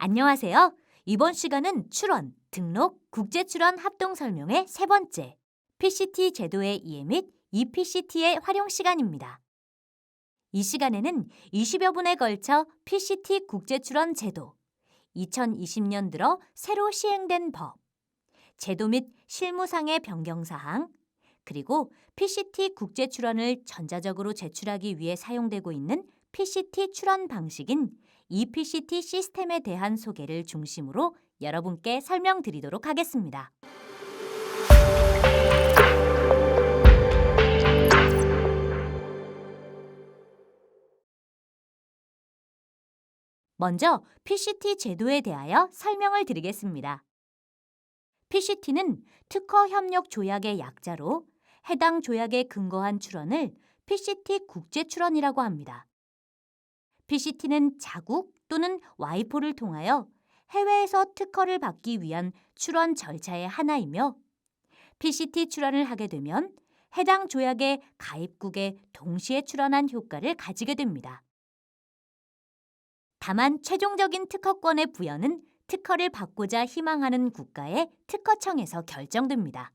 안녕하세요. 이번 시간은 출원, 등록, 국제 출원 합동 설명의 세 번째, PCT 제도의 이해 및 ePCT의 활용 시간입니다. 이 시간에는 20여 분에 걸쳐 PCT 국제 출원 제도, 2020년 들어 새로 시행된 법, 제도 및 실무상의 변경 사항, 그리고 PCT 국제 출원을 전자적으로 제출하기 위해 사용되고 있는 PCT 출원 방식인 ePCT 시스템에 대한 소개를 중심으로 여러분께 설명드리도록 하겠습니다. 먼저 PCT 제도에 대하여 설명을 드리겠습니다. PCT는 특허 협력 조약의 약자로 해당 조약에 근거한 출원을 PCT 국제 출원이라고 합니다. PCT는 자국 또는 와이포를 통하여 해외에서 특허를 받기 위한 출원 절차의 하나이며 PCT 출원을 하게 되면 해당 조약의 가입국에 동시에 출원한 효과를 가지게 됩니다. 다만 최종적인 특허권의 부여는 특허를 받고자 희망하는 국가의 특허청에서 결정됩니다.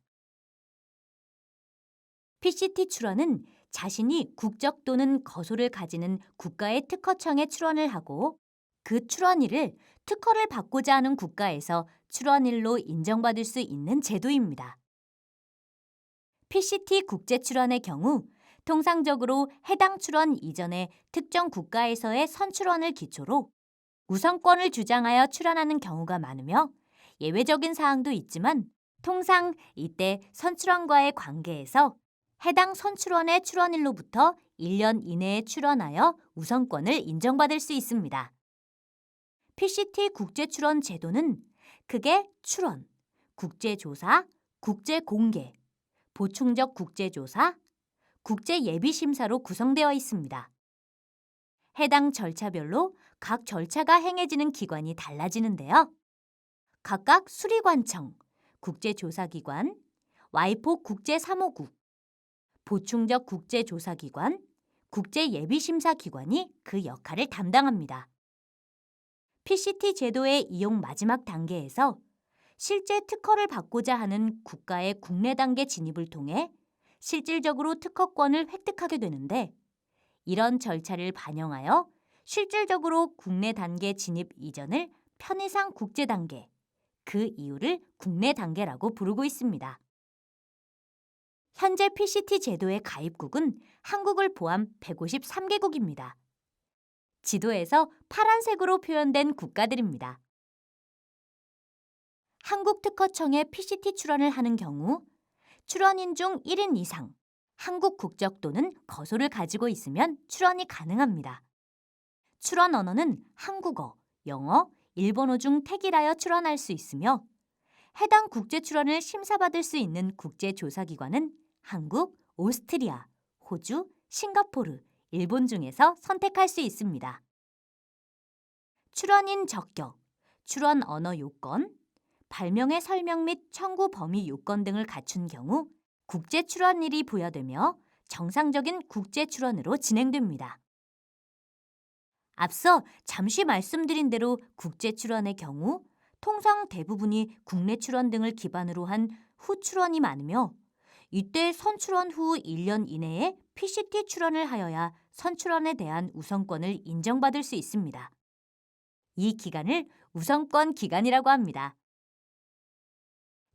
PCT 출원은 자신이 국적 또는 거소를 가지는 국가의 특허청에 출원을 하고 그 출원일을 특허를 받고자 하는 국가에서 출원일로 인정받을 수 있는 제도입니다. PCT 국제 출원의 경우 통상적으로 해당 출원 이전에 특정 국가에서의 선출원을 기초로 우선권을 주장하여 출원하는 경우가 많으며 예외적인 사항도 있지만 통상 이때 선출원과의 관계에서 해당 선출원의 출원일로부터 1년 이내에 출원하여 우선권을 인정받을 수 있습니다. PCT 국제 출원 제도는 크게 출원, 국제조사, 국제공개, 보충적 국제조사, 국제예비심사로 구성되어 있습니다. 해당 절차별로 각 절차가 행해지는 기관이 달라지는데요. 각각 수리관청, 국제조사기관, 와이포 국제사무국, 보충적 국제조사기관, 국제예비심사기관이 그 역할을 담당합니다. PCT 제도의 이용 마지막 단계에서 실제 특허를 받고자 하는 국가의 국내 단계 진입을 통해 실질적으로 특허권을 획득하게 되는데 이런 절차를 반영하여 실질적으로 국내 단계 진입 이전을 편의상 국제 단계, 그 이유를 국내 단계라고 부르고 있습니다. 현재 PCT 제도의 가입국은 한국을 포함 153개국입니다. 지도에서 파란색으로 표현된 국가들입니다. 한국특허청에 PCT 출원을 하는 경우 출원인 중 1인 이상, 한국 국적 또는 거소를 가지고 있으면 출원이 가능합니다. 출원 언어는 한국어, 영어, 일본어 중 택일하여 출원할 수 있으며 해당 국제 출원을 심사받을 수 있는 국제조사기관은 한국, 오스트리아, 호주, 싱가포르, 일본 중에서 선택할 수 있습니다. 출원인 적격, 출원 언어 요건, 발명의 설명 및 청구 범위 요건 등을 갖춘 경우 국제 출원일이 부여되며 정상적인 국제 출원으로 진행됩니다. 앞서 잠시 말씀드린 대로 국제 출원의 경우 통상 대부분이 국내 출원 등을 기반으로 한 후 출원이 많으며 이때 선출원 후 1년 이내에 PCT 출원을 하여야 선출원에 대한 우선권을 인정받을 수 있습니다. 이 기간을 우선권 기간이라고 합니다.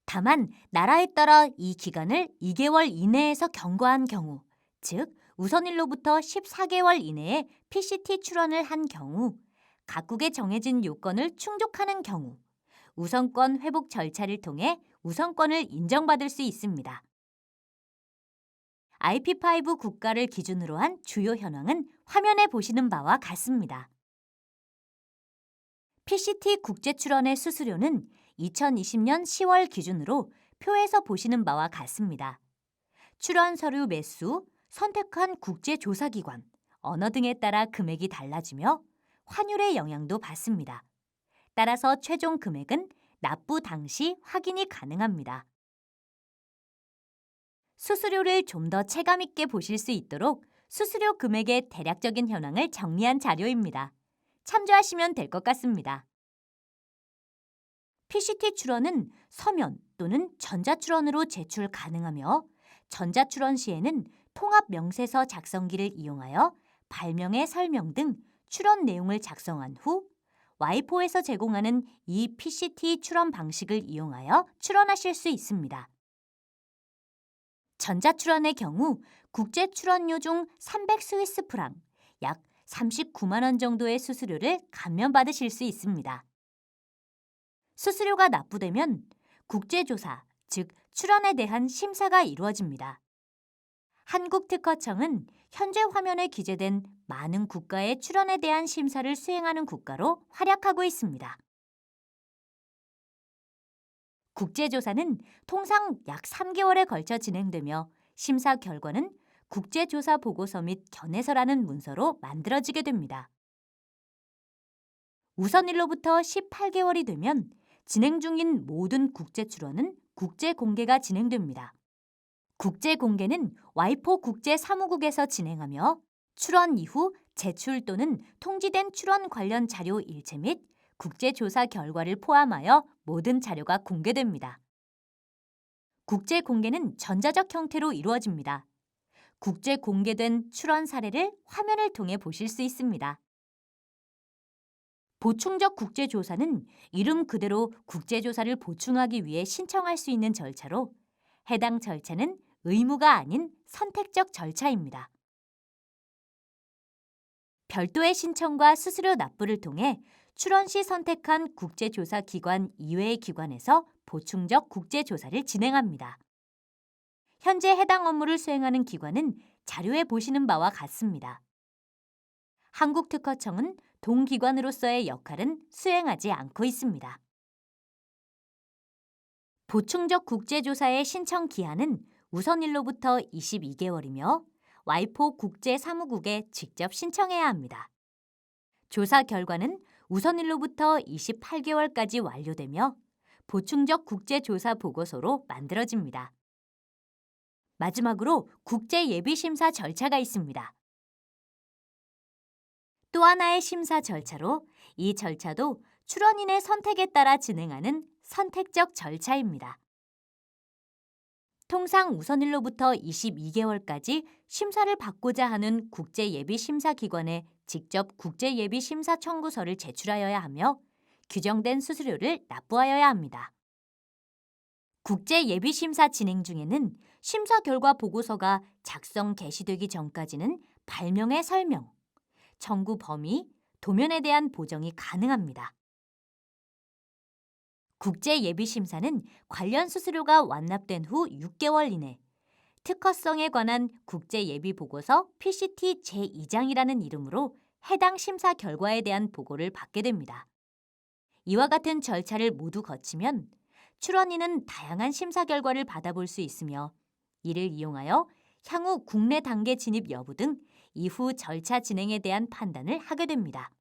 다만 나라에 따라 이 기간을 2개월 이내에서 경과한 경우, 즉 우선일로부터 14개월 이내에 PCT 출원을 한 경우, 각국에 정해진 요건을 충족하는 경우, 우선권 회복 절차를 통해 우선권을 인정받을 수 있습니다. IP5 국가를 기준으로 한 주요 현황은 화면에 보시는 바와 같습니다. PCT 국제 출원의 수수료는 2020년 10월 기준으로 표에서 보시는 바와 같습니다. 출원 서류 매수, 선택한 국제조사기관, 언어 등에 따라 금액이 달라지며 환율의 영향도 받습니다. 따라서 최종 금액은 납부 당시 확인이 가능합니다. 수수료를 좀 더 체감 있게 보실 수 있도록 수수료 금액의 대략적인 현황을 정리한 자료입니다. 참조하시면 될 것 같습니다. PCT 출원은 서면 또는 전자출원으로 제출 가능하며 전자출원 시에는 통합 명세서 작성기를 이용하여 발명의 설명 등 출원 내용을 작성한 후 와이포에서 제공하는 이 PCT 출원 방식을 이용하여 출원하실 수 있습니다. 전자출원의 경우 국제 출원료 중 300스위스 프랑, 약 39만 원 정도의 수수료를 감면받으실 수 있습니다. 수수료가 납부되면 국제조사, 즉 출원에 대한 심사가 이루어집니다. 한국특허청은 현재 화면에 기재된 많은 국가의 출원에 대한 심사를 수행하는 국가로 활약하고 있습니다. 국제조사는 통상 약 3개월에 걸쳐 진행되며 심사 결과는 국제조사 보고서 및 견해서라는 문서로 만들어지게 됩니다. 우선일로부터 18개월이 되면 진행 중인 모든 국제출원은 국제공개가 진행됩니다. 국제공개는 와이포 국제사무국에서 진행하며 출원 이후 제출 또는 통지된 출원 관련 자료 일체 및 국제조사 결과를 포함하여 모든 자료가 공개됩니다. 국제공개는 전자적 형태로 이루어집니다. 국제공개된 출원 사례를 화면을 통해 보실 수 있습니다. 보충적 국제조사는 이름 그대로 국제조사를 보충하기 위해 신청할 수 있는 절차로 해당 절차는 의무가 아닌 선택적 절차입니다. 별도의 신청과 수수료 납부를 통해 출원 시 선택한 국제조사 기관 이외의 기관에서 보충적 국제조사를 진행합니다. 현재 해당 업무를 수행하는 기관은 자료에 보시는 바와 같습니다. 한국특허청은 동기관으로서의 역할은 수행하지 않고 있습니다. 보충적 국제조사의 신청 기한은 우선일로부터 22개월이며 와이포 국제사무국에 직접 신청해야 합니다. 조사 결과는 우선일로부터 28개월까지 완료되며 보충적 국제조사 보고서로 만들어집니다. 마지막으로 국제예비심사 절차가 있습니다. 또 하나의 심사 절차로 이 절차도 출원인의 선택에 따라 진행하는 선택적 절차입니다. 통상 우선일로부터 22개월까지 심사를 받고자 하는 국제예비심사기관에 직접 국제예비심사 청구서를 제출하여야 하며 규정된 수수료를 납부하여야 합니다. 국제예비심사 진행 중에는 심사 결과 보고서가 작성 개시되기 전까지는 발명의 설명, 청구 범위, 도면에 대한 보정이 가능합니다. 국제예비심사는 관련 수수료가 완납된 후 6개월 이내 특허성에 관한 국제예비보고서 PCT 제2장이라는 이름으로 해당 심사 결과에 대한 보고를 받게 됩니다. 이와 같은 절차를 모두 거치면 출원인은 다양한 심사 결과를 받아볼 수 있으며 이를 이용하여 향후 국내 단계 진입 여부 등 이후 절차 진행에 대한 판단을 하게 됩니다.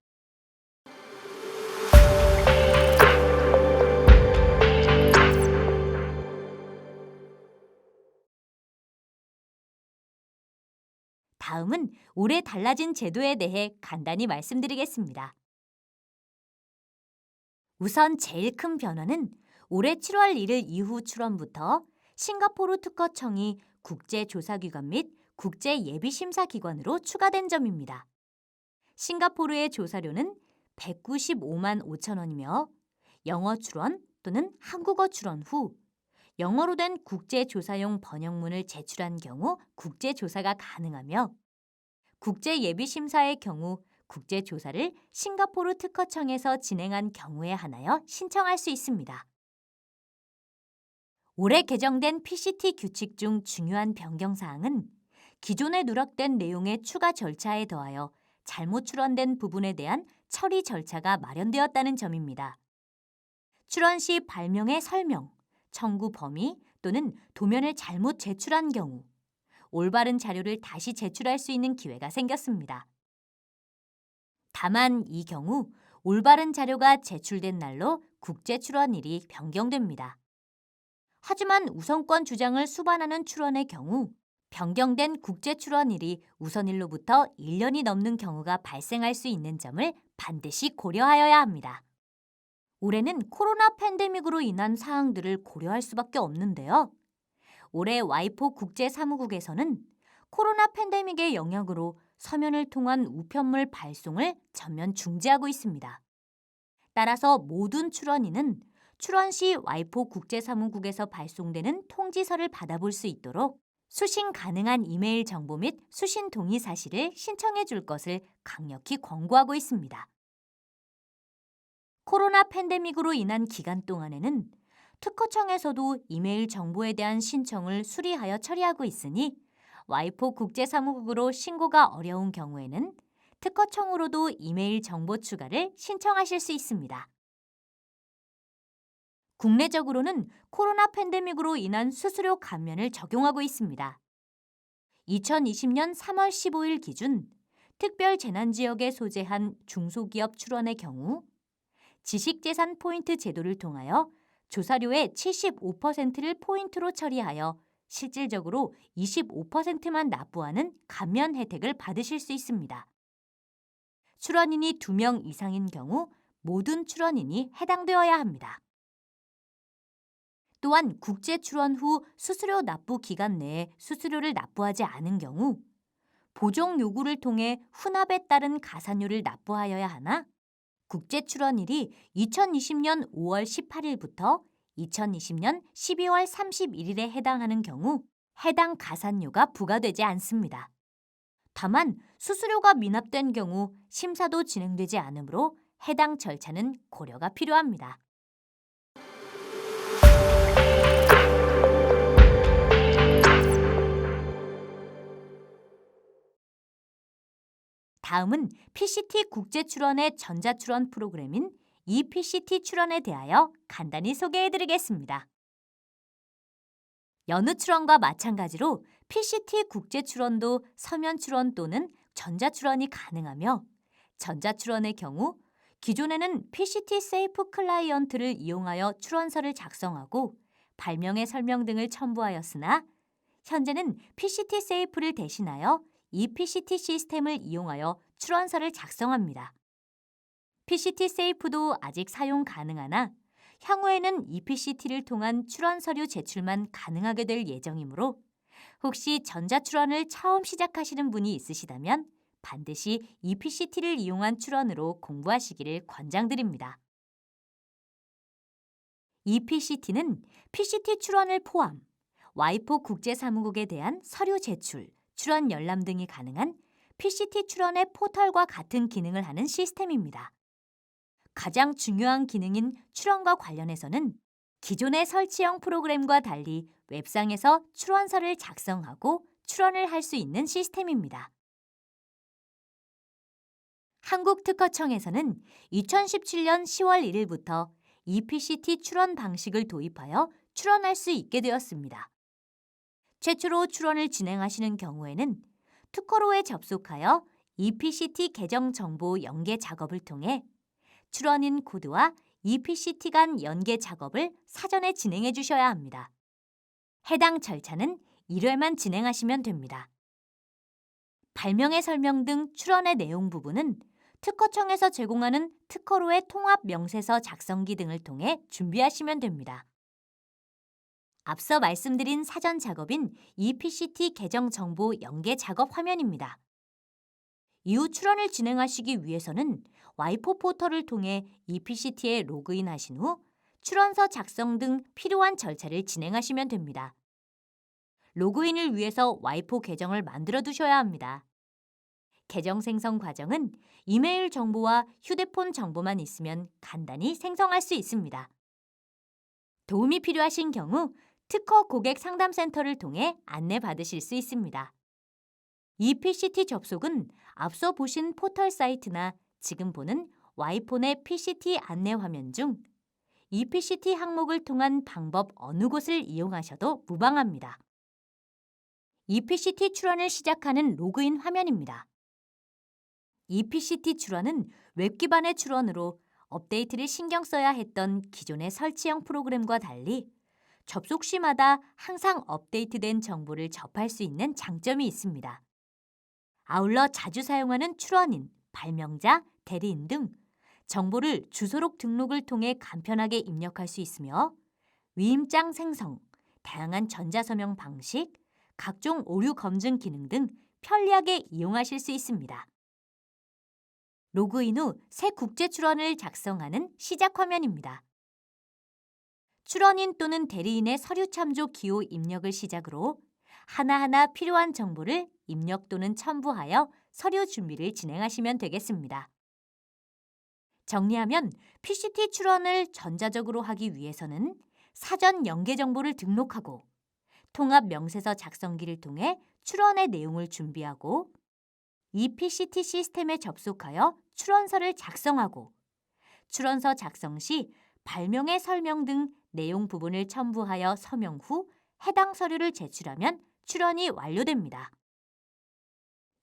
다음은 올해 달라진 제도에 대해 간단히 말씀드리겠습니다. 우선 제일 큰 변화는 올해 7월 1일 이후 출원부터 싱가포르 특허청이 국제조사기관 및 국제예비심사기관으로 추가된 점입니다. 싱가포르의 조사료는 195만 5천 원이며 영어 출원 또는 한국어 출원 후 영어로 된 국제조사용 번역문을 제출한 경우 국제조사가 가능하며 국제예비심사의 경우 국제조사를 싱가포르 특허청에서 진행한 경우에 한하여 신청할 수 있습니다. 올해 개정된 PCT 규칙 중 중요한 변경사항은 기존에 누락된 내용의 추가 절차에 더하여 잘못 출원된 부분에 대한 처리 절차가 마련되었다는 점입니다. 출원 시 발명의 설명, 청구 범위 또는 도면을 잘못 제출한 경우 올바른 자료를 다시 제출할 수 있는 기회가 생겼습니다. 다만 이 경우 올바른 자료가 제출된 날로 국제 출원일이 변경됩니다. 하지만 우선권 주장을 수반하는 출원의 경우 변경된 국제 출원일이 우선일로부터 1년이 넘는 경우가 발생할 수 있는 점을 반드시 고려하여야 합니다. 올해는 코로나 팬데믹으로 인한 사항들을 고려할 수밖에 없는데요. 올해 와이포 국제사무국에서는 코로나 팬데믹의 영향으로 서면을 통한 우편물 발송을 전면 중지하고 있습니다. 따라서 모든 출원인은 출원 시 와이포 국제사무국에서 발송되는 통지서를 받아볼 수 있도록 수신 가능한 이메일 정보 및 수신 동의 사실을 신청해 줄 것을 강력히 권고하고 있습니다. 코로나 팬데믹으로 인한 기간 동안에는 특허청에서도 이메일 정보에 대한 신청을 수리하여 처리하고 있으니 와이포 국제사무국으로 신고가 어려운 경우에는 특허청으로도 이메일 정보 추가를 신청하실 수 있습니다. 국내적으로는 코로나 팬데믹으로 인한 수수료 감면을 적용하고 있습니다. 2020년 3월 15일 기준 특별 재난지역에 소재한 중소기업 출원의 경우 지식재산 포인트 제도를 통하여 조사료의 75%를 포인트로 처리하여 실질적으로 25%만 납부하는 감면 혜택을 받으실 수 있습니다. 출원인이 2명 이상인 경우 모든 출원인이 해당되어야 합니다. 또한 국제 출원 후 수수료 납부 기간 내에 수수료를 납부하지 않은 경우 보정 요구를 통해 훈합에 따른 가산료를 납부하여야 하나 국제 출원일이 2020년 5월 18일부터 2020년 12월 31일에 해당하는 경우 해당 가산료가 부과되지 않습니다. 다만 수수료가 미납된 경우 심사도 진행되지 않으므로 해당 절차는 고려가 필요합니다. 다음은 PCT 국제 출원의 전자 출원 프로그램인 ePCT 출원에 대하여 간단히 소개해드리겠습니다. 여느 출원과 마찬가지로 PCT 국제 출원도 서면 출원 또는 전자 출원이 가능하며 전자 출원의 경우 기존에는 PCT 세이프 클라이언트를 이용하여 출원서를 작성하고 발명의 설명 등을 첨부하였으나 현재는 PCT 세이프를 대신하여 ePCT 시스템을 이용하여 출원서를 작성합니다. PCT 세이프도 아직 사용 가능하나 향후에는 ePCT를 통한 출원 서류 제출만 가능하게 될 예정이므로 혹시 전자출원을 처음 시작하시는 분이 있으시다면 반드시 ePCT를 이용한 출원으로 공부하시기를 권장드립니다. ePCT는 PCT 출원을 포함 와이포 국제사무국에 대한 서류 제출, 출원 열람 등이 가능한 PCT 출원의 포털과 같은 기능을 하는 시스템입니다. 가장 중요한 기능인 출원과 관련해서는 기존의 설치형 프로그램과 달리 웹상에서 출원서를 작성하고 출원을 할 수 있는 시스템입니다. 한국특허청에서는 2017년 10월 1일부터 ePCT 출원 방식을 도입하여 출원할 수 있게 되었습니다. 최초로 출원을 진행하시는 경우에는 특허로에 접속하여 ePCT 계정 정보 연계 작업을 통해 출원인 코드와 ePCT 간 연계 작업을 사전에 진행해 주셔야 합니다. 해당 절차는 1회만 진행하시면 됩니다. 발명의 설명 등 출원의 내용 부분은 특허청에서 제공하는 특허로의 통합 명세서 작성기 등을 통해 준비하시면 됩니다. 앞서 말씀드린 사전 작업인 ePCT 계정 정보 연계 작업 화면입니다. 이후 출원을 진행하시기 위해서는 와이포 포털을 통해 ePCT에 로그인하신 후 출원서 작성 등 필요한 절차를 진행하시면 됩니다. 로그인을 위해서 와이포 계정을 만들어 두셔야 합니다. 계정 생성 과정은 이메일 정보와 휴대폰 정보만 있으면 간단히 생성할 수 있습니다. 도움이 필요하신 경우 특허 고객 상담센터를 통해 안내받으실 수 있습니다. ePCT 접속은 앞서 보신 포털 사이트나 지금 보는 와이폰의 PCT 안내 화면 중 ePCT 항목을 통한 방법 어느 곳을 이용하셔도 무방합니다. ePCT 출원을 시작하는 로그인 화면입니다. ePCT 출원은 웹 기반의 출원으로 업데이트를 신경 써야 했던 기존의 설치형 프로그램과 달리 접속 시마다 항상 업데이트된 정보를 접할 수 있는 장점이 있습니다. 아울러 자주 사용하는 출원인, 발명자, 대리인 등 정보를 주소록 등록을 통해 간편하게 입력할 수 있으며 위임장 생성, 다양한 전자서명 방식, 각종 오류 검증 기능 등 편리하게 이용하실 수 있습니다. 로그인 후 새 국제 출원을 작성하는 시작 화면입니다. 출원인 또는 대리인의 서류 참조 기호 입력을 시작으로 하나하나 필요한 정보를 입력 또는 첨부하여 서류 준비를 진행하시면 되겠습니다. 정리하면 PCT 출원을 전자적으로 하기 위해서는 사전 연계 정보를 등록하고 통합 명세서 작성기를 통해 출원의 내용을 준비하고 ePCT 시스템에 접속하여 출원서를 작성하고 출원서 작성 시 발명의 설명 등 내용 부분을 첨부하여 서명 후 해당 서류를 제출하면 출원이 완료됩니다.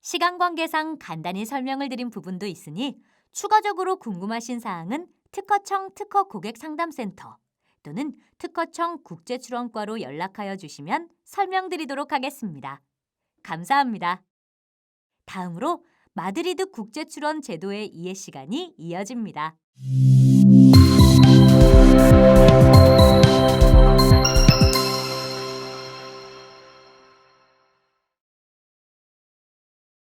시간 관계상 간단히 설명을 드린 부분도 있으니 추가적으로 궁금하신 사항은 특허청 특허고객상담센터 또는 특허청 국제출원과로 연락하여 주시면 설명드리도록 하겠습니다. 감사합니다. 다음으로 마드리드 국제출원 제도의 이해 시간이 이어집니다.